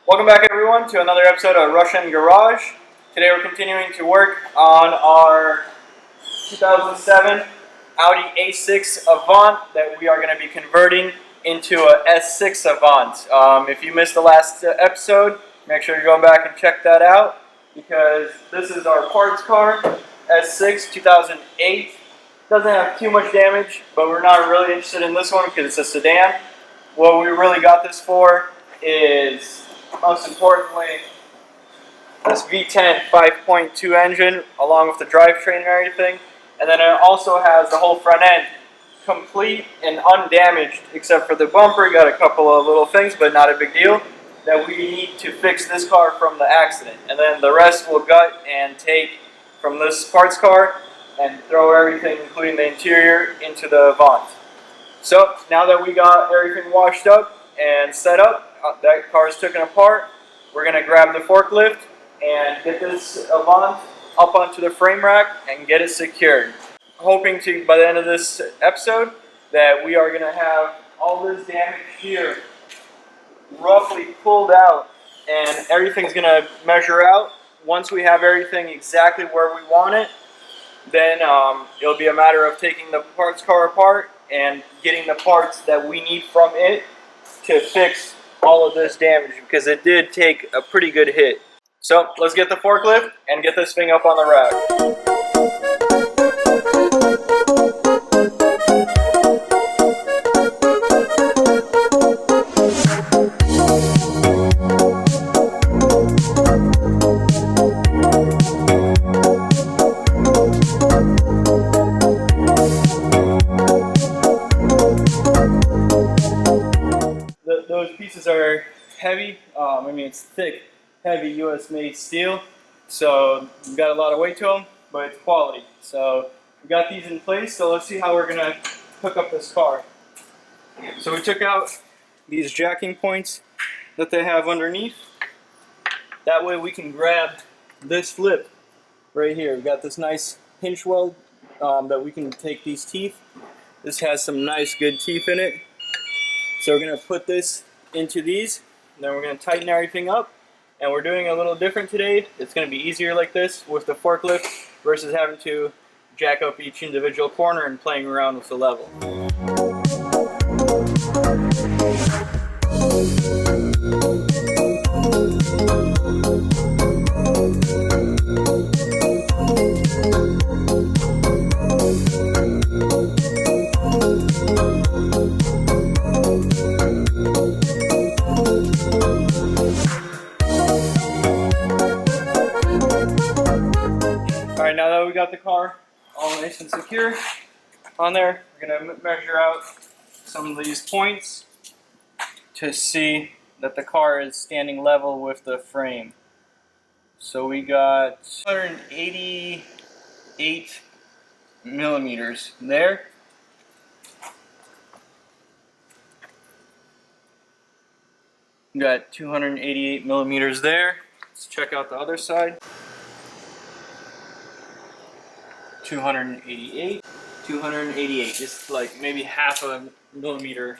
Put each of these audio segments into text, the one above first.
Welcome back everyone to another episode of Russian Garage. Today we're continuing to work on our 2007 Audi A6 Avant that we are going to be converting into a S6 Avant. If you missed the last episode, make sure you go back and check that out because this is our parts car, S6 2008. Doesn't have too much damage, but we're not really interested in this one because it's a sedan. What we really got this for is, most importantly, this V10 5.2 engine along with the drivetrain and everything. And then it also has the whole front end complete and undamaged except for the bumper. Got a couple of little things, but not a big deal, that we need to fix this car from the accident. And then the rest we'll gut and take from this parts car and throw everything, including the interior, into the Avant. So now that we got everything washed up and set up, that car is taken apart, we're going to grab the forklift and get this Avant up onto the frame rack and get it secured. Hoping to, by the end of this episode, that we are going to have all this damage here roughly pulled out and everything's going to measure out. Once we have everything exactly where we want it, then it'll be a matter of taking the parts car apart and getting the parts that we need from it to fix all of this damage, because it did take a pretty good hit. So let's get the forklift and get this thing up on the rack. Those pieces are heavy. It's thick, heavy US made steel, so we've got a lot of weight to them, but it's quality. So we got these in place, so let's see how we're gonna hook up this car. So we took out these jacking points that they have underneath. That way we can grab this flip right here. We've got this nice hinge weld that we can take these teeth. This has some nice good teeth in it. So we're going to put this into these, and then we're going to tighten everything up. And we're doing a little different today. It's going to be easier like this with the forklift versus having to jack up each individual corner and playing around with the level. Alright, now that we got the car all nice and secure on there, we're going to measure out some of these points to see that the car is standing level with the frame. So we got 288 millimeters there. We got 288 millimeters there. Let's check out the other side. 288, just like maybe half a millimeter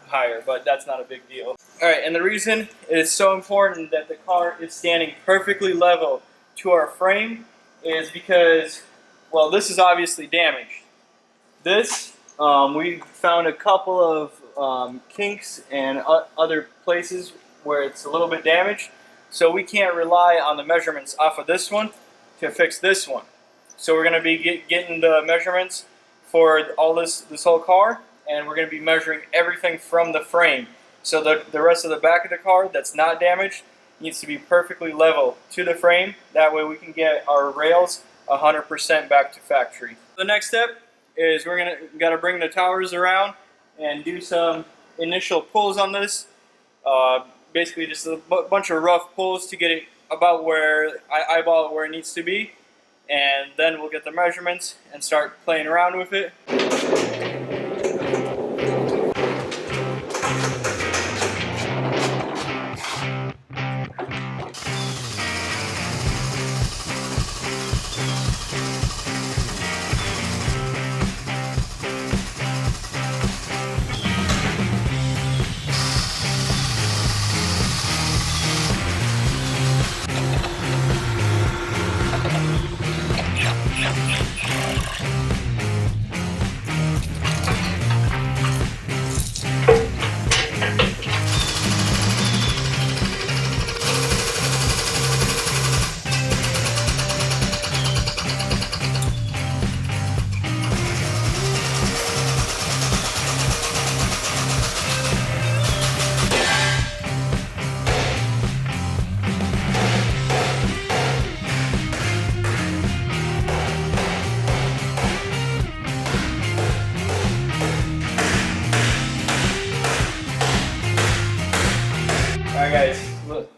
higher, but that's not a big deal. Alright, and the reason it is so important that the car is standing perfectly level to our frame is because, well, this is obviously damaged. This, we found a couple of kinks and other places where it's a little bit damaged, so we can't rely on the measurements off of this one to fix this one. So we're going to be getting the measurements for all this whole car, and we're going to be measuring everything from the frame. So the rest of the back of the car that's not damaged needs to be perfectly level to the frame. That way we can get our rails 100% back to factory. The next step is we're got to bring the towers around and do some initial pulls on this. Basically just a bunch of rough pulls to get it about where I eyeball it where it needs to be. And then we'll get the measurements and start playing around with it.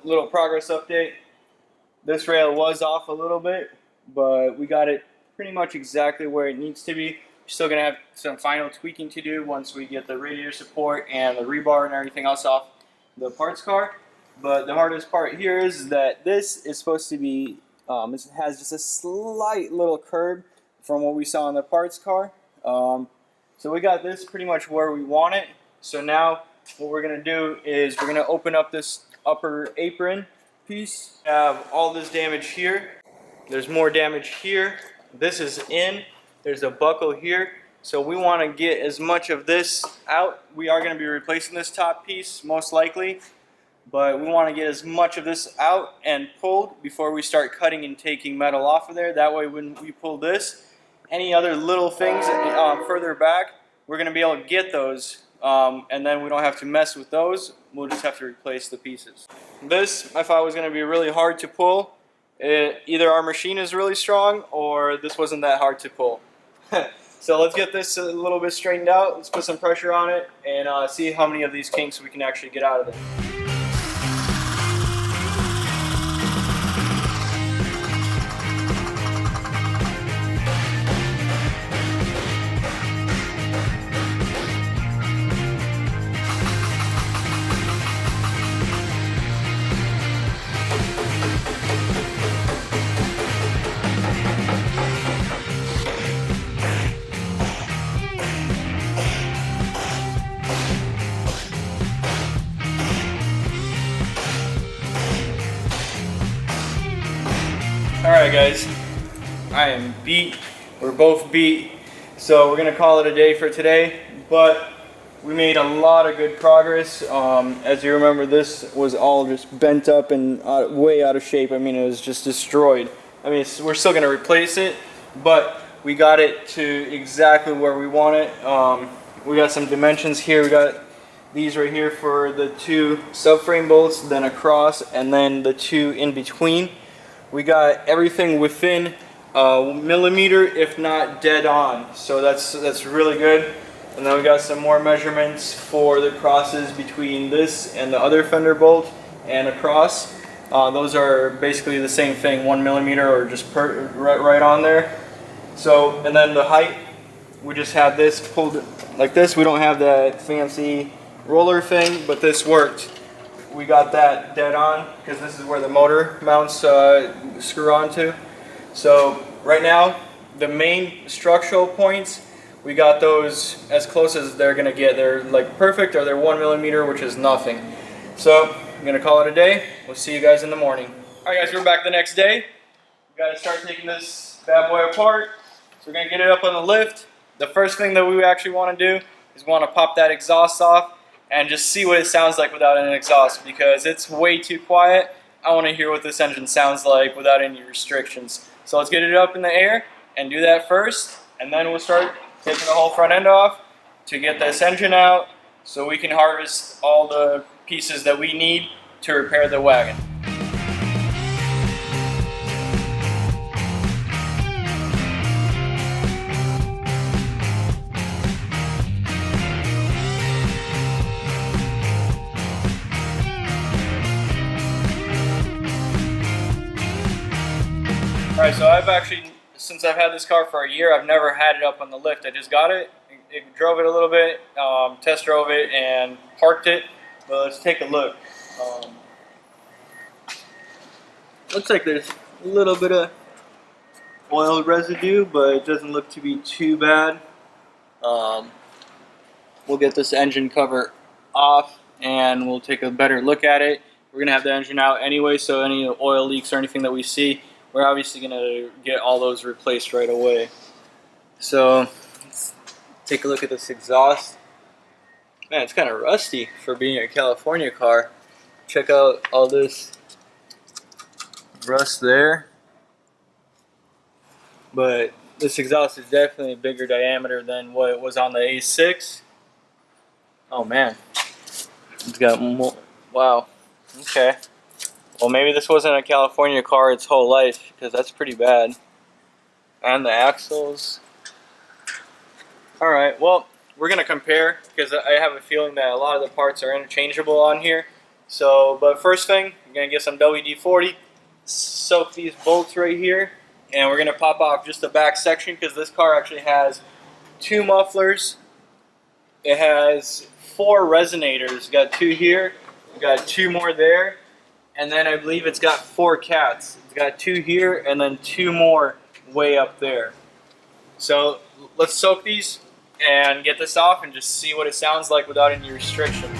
little progress update. This rail was off a little bit, but we got it pretty much exactly where it needs to be. We're still going to have some final tweaking to do once we get the radiator support and the rebar and everything else off the parts car. But the hardest part here is that this is supposed to be, it has just a slight little curb from what we saw in the parts car. So we got this pretty much where we want it. So now what we're going to do is we're going to open up this upper apron piece. We have all this damage here. There's more damage here. This is in. There's a buckle here. So we want to get as much of this out. We are going to be replacing this top piece most likely, but we want to get as much of this out and pulled before we start cutting and taking metal off of there. That way when we pull this, any other little things further back, we're going to be able to get those, and then we don't have to mess with those. We'll just have to replace the pieces. This I thought was going to be really hard to pull. Either our machine is really strong or this wasn't that hard to pull. So let's get this a little bit straightened out. Let's put some pressure on it and see how many of these kinks we can actually get out of there. Alright guys, I am beat. We're both beat. So we're going to call it a day for today. But we made a lot of good progress. As you remember, this was all just bent up and way out of shape. I mean, it was just destroyed. I mean, we're still going to replace it, but we got it to exactly where we want it. We got some dimensions here. We got these right here for the two subframe bolts, then across, and then the two in between. We got everything within a millimeter, if not dead on. So that's really good. And then we got some more measurements for the crosses between this and the other fender bolt and across. Those are basically the same thing, 1 millimeter or just right on there. So, and then the height, we just have this pulled like this. We don't have that fancy roller thing, but this worked. We got that dead on because this is where the motor mounts screw onto. So right now, the main structural points, we got those as close as they're gonna get. They're like perfect, or they're 1 millimeter, which is nothing. So I'm gonna call it a day. We'll see you guys in the morning. All right guys, we're back the next day. We gotta start taking this bad boy apart. So we're gonna get it up on the lift. The first thing that we actually wanna do is wanna pop that exhaust off and just see what it sounds like without an exhaust, because it's way too quiet. I want to hear what this engine sounds like without any restrictions. So let's get it up in the air and do that first, and then we'll start taking the whole front end off to get this engine out so we can harvest all the pieces that we need to repair the wagon. Alright, so I've actually, since I've had this car for a year, I've never had it up on the lift. I just got it, drove it a little bit, test drove it, and parked it. But let's take a look. Looks like there's a little bit of oil residue, but it doesn't look to be too bad. We'll get this engine cover off and we'll take a better look at it. We're going to have the engine out anyway, so any oil leaks or anything that we see, we're obviously going to get all those replaced right away. So let's take a look at this exhaust. Man, it's kind of rusty for being a California car. Check out all this rust there. But this exhaust is definitely a bigger diameter than what it was on the A6. Oh man, it's got more. Wow. Okay. Well, maybe this wasn't a California car its whole life, because that's pretty bad. And the axles. Alright, well, we're going to compare, because I have a feeling that a lot of the parts are interchangeable on here. So, but first thing, gonna get some WD-40, soak these bolts right here, and we're gonna pop off just the back section because this car actually has 2 mufflers. It has 4 resonators. Got 2 here, got 2 more there, and then I believe it's got 4 cats. It's got 2 here and then 2 more way up there. So let's soak these and get this off and just see what it sounds like without any restriction.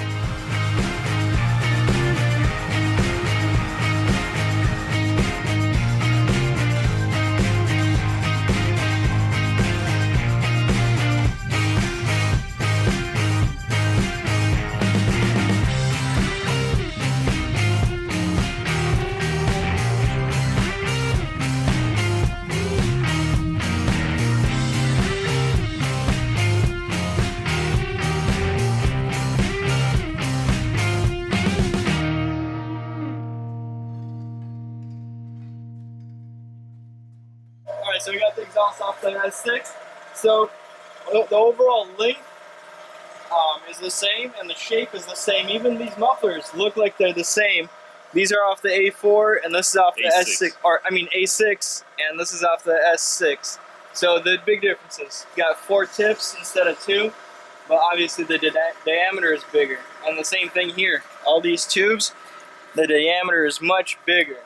Alright, so we got the exhaust off the S6. So the overall length is the same and the shape is the same. Even these mufflers look like they're the same. These are off the A4 and this is off the S6, or I mean A6, and this is off the S6. So the big difference is you got 4 tips instead of 2, but obviously the diameter is bigger. And the same thing here. All these tubes, the diameter is much bigger.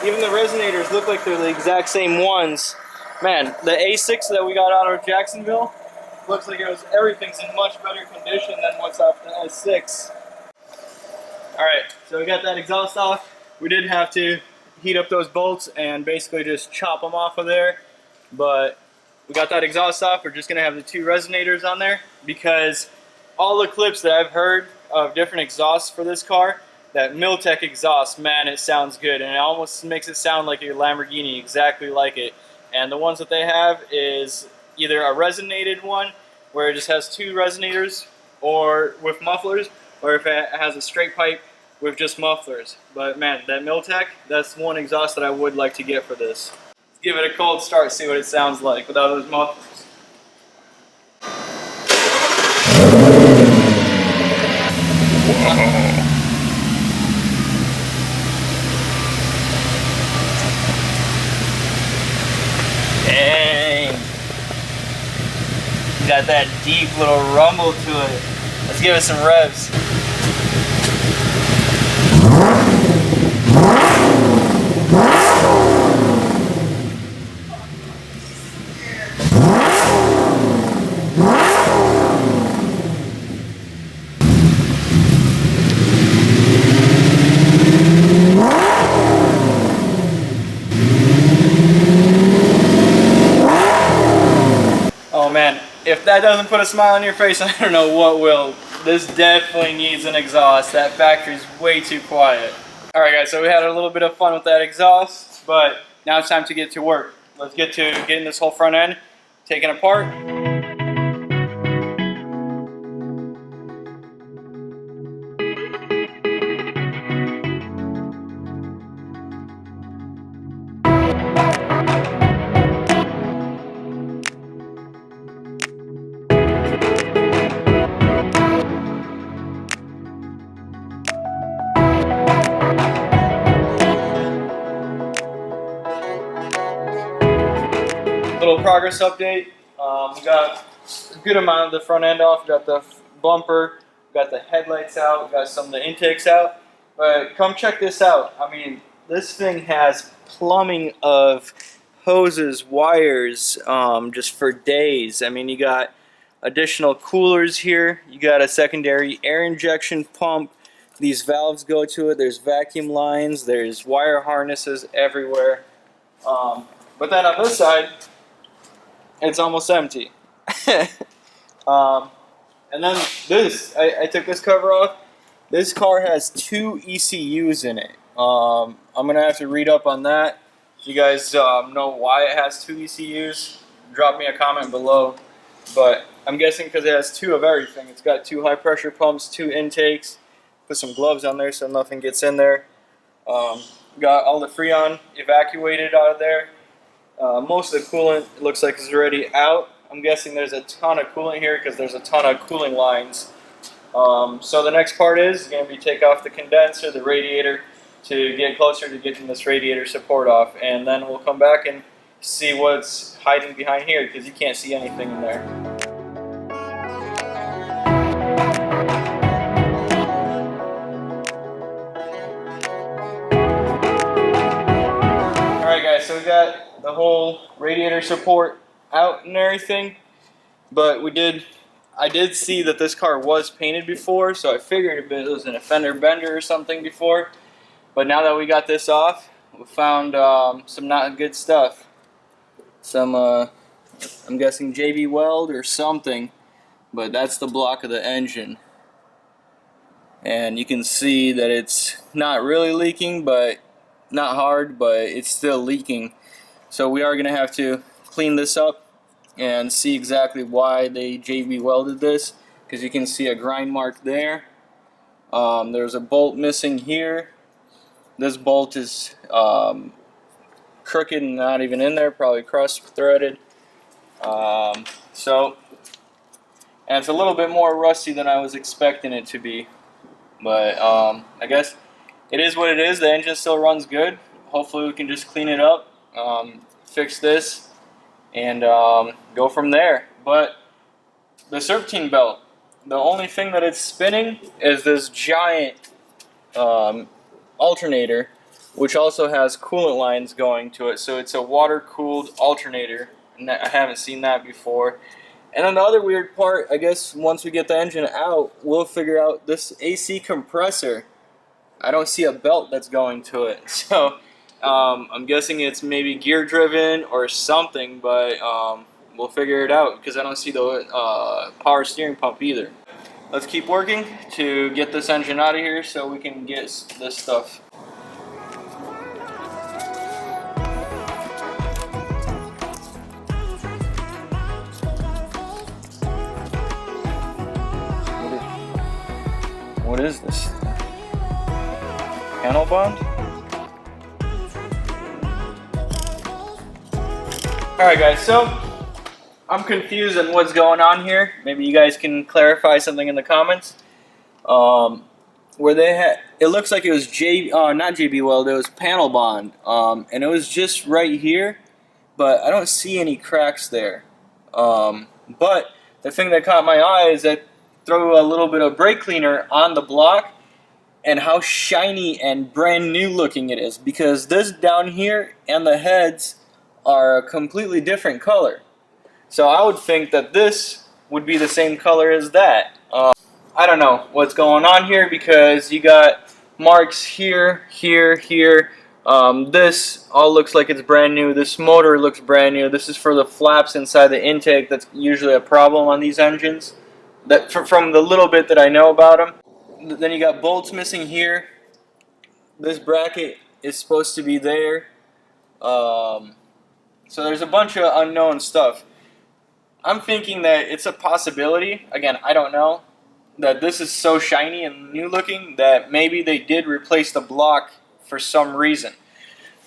Even the resonators look like they're the exact same ones. Man, the A6 that we got out of Jacksonville looks like everything's in much better condition than what's off the S6. Alright, so we got that exhaust off. We did have to heat up those bolts and basically just chop them off of there. But we got that exhaust off. We're just going to have the 2 resonators on there because all the clips that I've heard of different exhausts for this car, that Miltech exhaust, man, it sounds good, and it almost makes it sound like a Lamborghini, exactly like it. And the ones that they have is either a resonated one, where it just has 2 resonators, or with mufflers, or if it has a straight pipe with just mufflers. But man, that Miltech, that's one exhaust that I would like to get for this. Let's give it a cold start, see what it sounds like without those mufflers. Dang. Got that deep little rumble to it. Let's give it some revs. Oh man, if that doesn't put a smile on your face, I don't know what will. This definitely needs an exhaust. That factory's way too quiet. Alright guys, so we had a little bit of fun with that exhaust, but now it's time to get to work. Let's get to getting this whole front end taken apart. Little progress update. We got a good amount of the front end off. We got the bumper, we got the headlights out, we got some of the intakes out. But come check this out. I mean, this thing has plumbing of hoses, wires, just for days. I mean, you got additional coolers here. You got a secondary air injection pump. These valves go to it. There's vacuum lines. There's wire harnesses everywhere. But then on this side, it's almost empty. And then this, I took this cover off. This car has 2 ECUs in it. I'm going to have to read up on that. If you guys know why it has 2 ECUs, drop me a comment below. But I'm guessing because it has 2 of everything. It's got 2 high pressure pumps, 2 intakes. Put some gloves on there so nothing gets in there. Got all the Freon evacuated out of there. Most of the coolant looks like it's already out. I'm guessing there's a ton of coolant here because there's a ton of cooling lines. So the next part is going to be take off the condenser, the radiator, to get closer to getting this radiator support off, and then we'll come back and see what's hiding behind here, because you can't see anything in there. Alright guys, so we got the whole radiator support out and everything, but I did see that this car was painted before, so I figured it was an fender bender or something before. But now that we got this off, we found some not good stuff. Some, I'm guessing JB Weld or something, but that's the block of the engine. And you can see that it's not really leaking, but not hard, but it's still leaking. So we are going to have to clean this up and see exactly why they JB welded this, because you can see a grind mark there. There's a bolt missing here. This bolt is crooked and not even in there, probably cross-threaded. And it's a little bit more rusty than I was expecting it to be. But I guess it is what it is. The engine still runs good. Hopefully we can just clean it up, fix this, and go from there. But the serpentine belt, the only thing that it's spinning is this giant alternator, which also has coolant lines going to it. So it's a water-cooled alternator, and I haven't seen that before. And then the other weird part, I guess once we get the engine out, we'll figure out this AC compressor. I don't see a belt that's going to it. So I'm guessing it's maybe gear driven or something, but we'll figure it out, because I don't see the power steering pump either. Let's keep working to get this engine out of here so we can get this stuff. What is this? Panel bond? Alright guys, so I'm confused on what's going on here. Maybe you guys can clarify something in the comments. Where they had, it looks like it was not JB Weld, it was panel bond, and it was just right here, but I don't see any cracks there. But the thing that caught my eye is that throw a little bit of brake cleaner on the block, and how shiny and brand new looking it is, because this down here and the heads are a completely different color. So I would think that this would be the same color as that. I don't know what's going on here, because you got marks here, here, here. This all looks like it's brand new. This motor looks brand new. This is for the flaps inside the intake. That's usually a problem on these engines, that from the little bit that I know about them. Then you got bolts missing here. This bracket is supposed to be there. So there's a bunch of unknown stuff. I'm thinking that it's a possibility, again, I don't know, that this is so shiny and new looking that maybe they did replace the block for some reason.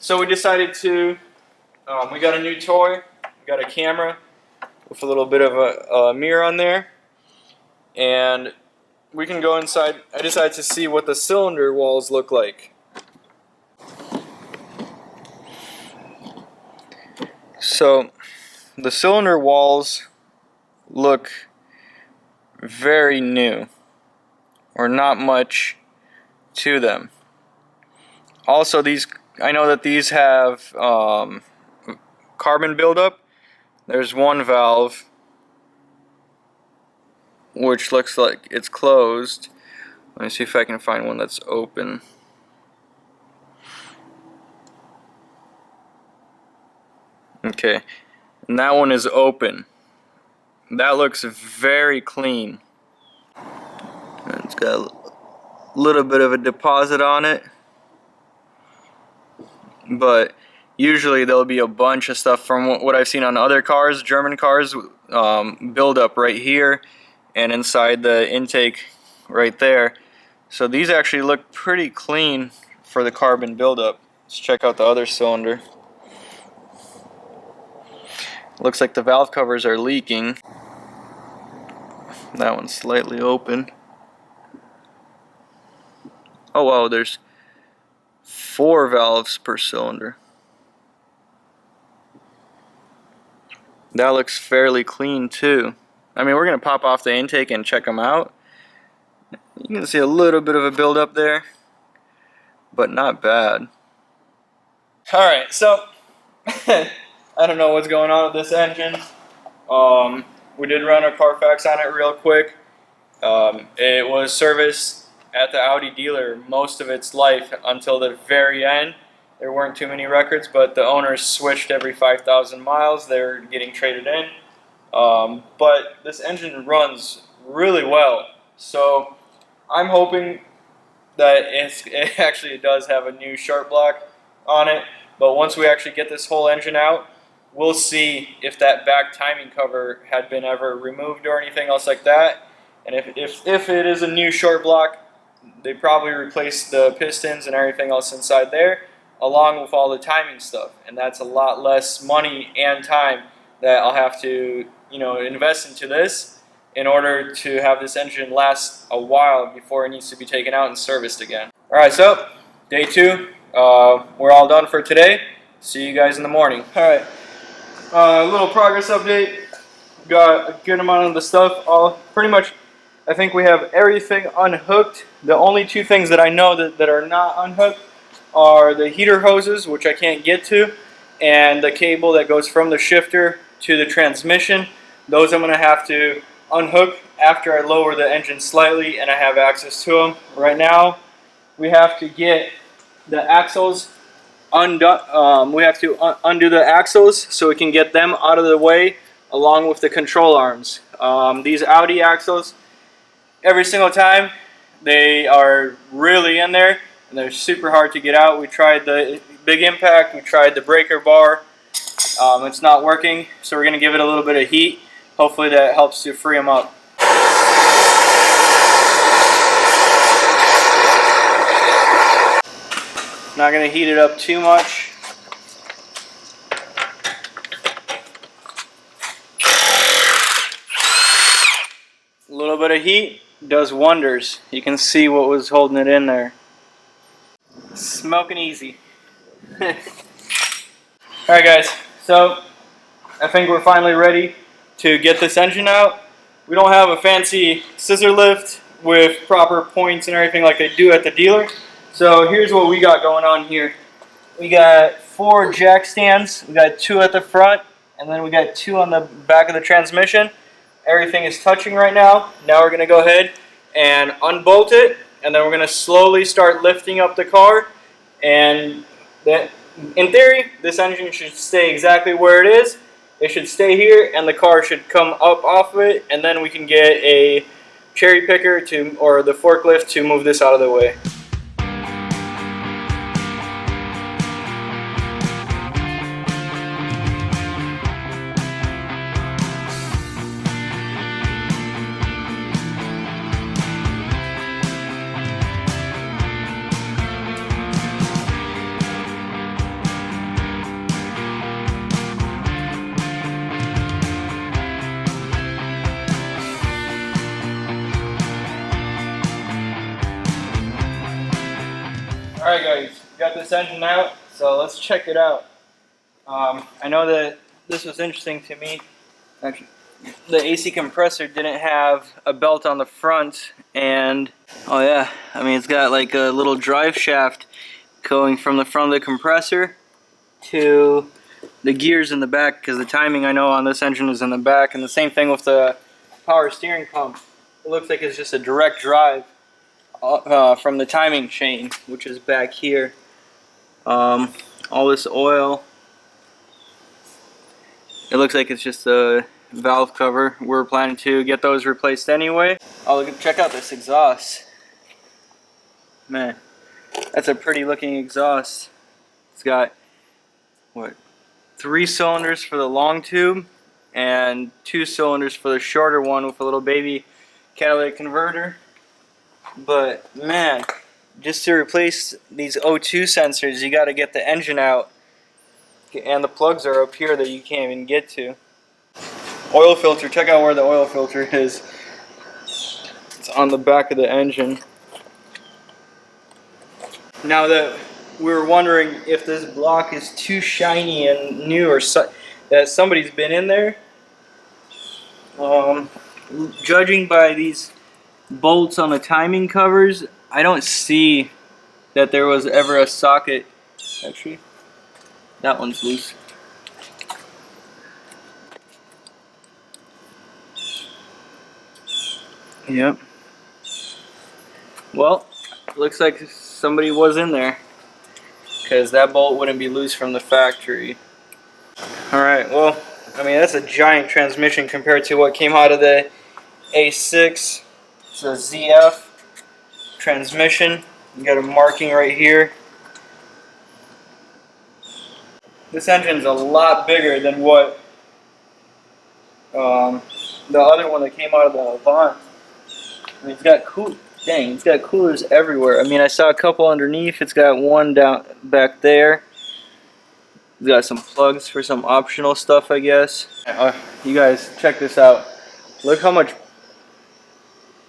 So we decided to, we got a new toy, we got a camera with a little bit of a mirror on there, and we can go inside. I decided to see what the cylinder walls look like. So the cylinder walls look very new, or not much to them. Also, these, I know that these have carbon buildup. There's one valve which looks like it's closed. Let me see if I can find one that's open. Okay, and that one is open. That looks very clean. It's got a little bit of a deposit on it, but usually there'll be a bunch of stuff from what I've seen on other cars, German cars, build up right here and inside the intake right there. So these actually look pretty clean for the carbon buildup. Let's check out the other cylinder. Looks like the valve covers are leaking. That one's slightly open. Oh wow, there's 4 valves per cylinder. That looks fairly clean too. I mean, we're going to pop off the intake and check them out. You can see a little bit of a buildup there, but not bad. Alright, so I don't know what's going on with this engine. We did run a Carfax on it real quick. It was serviced at the Audi dealer most of its life until the very end. There weren't too many records, but the owners switched every 5,000 miles. They're getting traded in. But this engine runs really well. So I'm hoping that it actually does have a new sharp block on it. But once we actually get this whole engine out, we'll see if that back timing cover had been ever removed or anything else like that. And if it is a new short block, they probably replaced the pistons and everything else inside there, along with all the timing stuff. And that's a lot less money and time that I'll have to, invest into this in order to have this engine last a while before it needs to be taken out and serviced again. Alright, so day 2, we're all done for today. See you guys in the morning. Alright, a little progress update. Got a good amount of the stuff, pretty much. I think we have everything unhooked. The only 2 things that I know that are not unhooked are the heater hoses, which I can't get to, and the cable that goes from the shifter to the transmission. Those I'm going to have to unhook after I lower the engine slightly and I have access to them. Right now, we have to get the axles undone. We have to undo the axles so we can get them out of the way along with the control arms. These Audi axles, every single time, they are really in there and they're super hard to get out. We tried the big impact, we tried the breaker bar. It's not working, so we're going to give it a little bit of heat. Hopefully that helps to free them up. Not going to heat it up too much. A little bit of heat does wonders. You can see what was holding it in there. Smoking easy. Alright guys, so I think we're finally ready to get this engine out. We don't have a fancy scissor lift with proper points and everything like they do at the dealer. So here's what we got going on here. We got 4 jack stands. We got 2 at the front, and then we got 2 on the back of the transmission. Everything is touching right now. Now we're going to go ahead and unbolt it, and then we're going to slowly start lifting up the car. And that, in theory, this engine should stay exactly where it is. It should stay here, and the car should come up off of it, and then we can get a cherry picker or the forklift to move this out of the way. Alright guys, got this engine out, so let's check it out. I know that this was interesting to me. Actually, the AC compressor didn't have a belt on the front, and oh yeah, I mean it's got like a little drive shaft going from the front of the compressor to the gears in the back, because the timing I know on this engine is in the back, and the same thing with the power steering pump. It looks like it's just a direct drive from the timing chain, which is back here. All this oil, it looks like it's just a valve cover. We're planning to get those replaced anyway. Oh, check out this exhaust. Man, that's a pretty looking exhaust. It's got, what, 3 cylinders for the long tube and 2 cylinders for the shorter one with a little baby catalytic converter. But man, just to replace these O2 sensors, you got to get the engine out, and the plugs are up here that you can't even get to. Oil filter, check out where the oil filter is. It's on the back of the engine. Now that we were wondering if this block is too shiny and new, or that somebody's been in there. Judging by these bolts on the timing covers, I don't see that there was ever a socket. Actually, that one's loose. Yep. Well, looks like somebody was in there, because that bolt wouldn't be loose from the factory. Alright, well, I mean, that's a giant transmission compared to what came out of the A6. It's a ZF transmission. You got a marking right here. This engine's a lot bigger than what the other one that came out of the Avant. I mean, it's got it's got coolers everywhere. I mean, I saw a couple underneath. It's got one down back there. It's got some plugs for some optional stuff, I guess. You guys, check this out. Look how much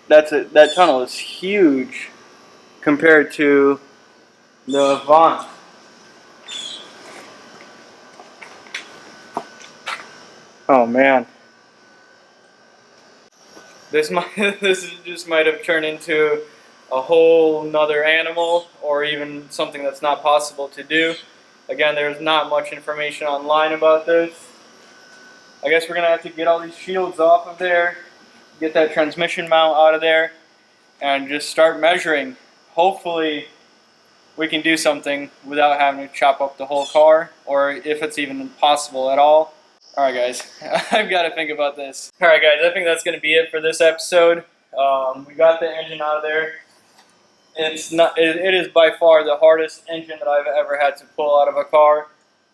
that tunnel is huge compared to the Avant. Oh man. This just might have turned into a whole nother animal, or even something that's not possible to do. Again, there's not much information online about this. I guess we're gonna have to get all these shields off of there, get that transmission mount out of there, and just start measuring. Hopefully we can do something without having to chop up the whole car, or if it's even possible at all. Alright guys, I've got to think about this. Alright guys, I think that's going to be it for this episode. We got the engine out of there. It is by far the hardest engine that I've ever had to pull out of a car.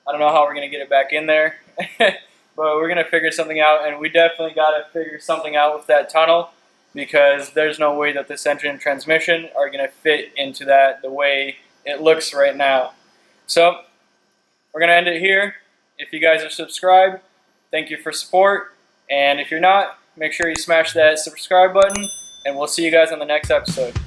I don't know how we're going to get it back in there, but we're going to figure something out, and we definitely got to figure something out with that tunnel, because there's no way that this engine and transmission are going to fit into that the way it looks right now. So, we're going to end it here. If you guys are subscribed, thank you for support, and if you're not, make sure you smash that subscribe button, and we'll see you guys on the next episode.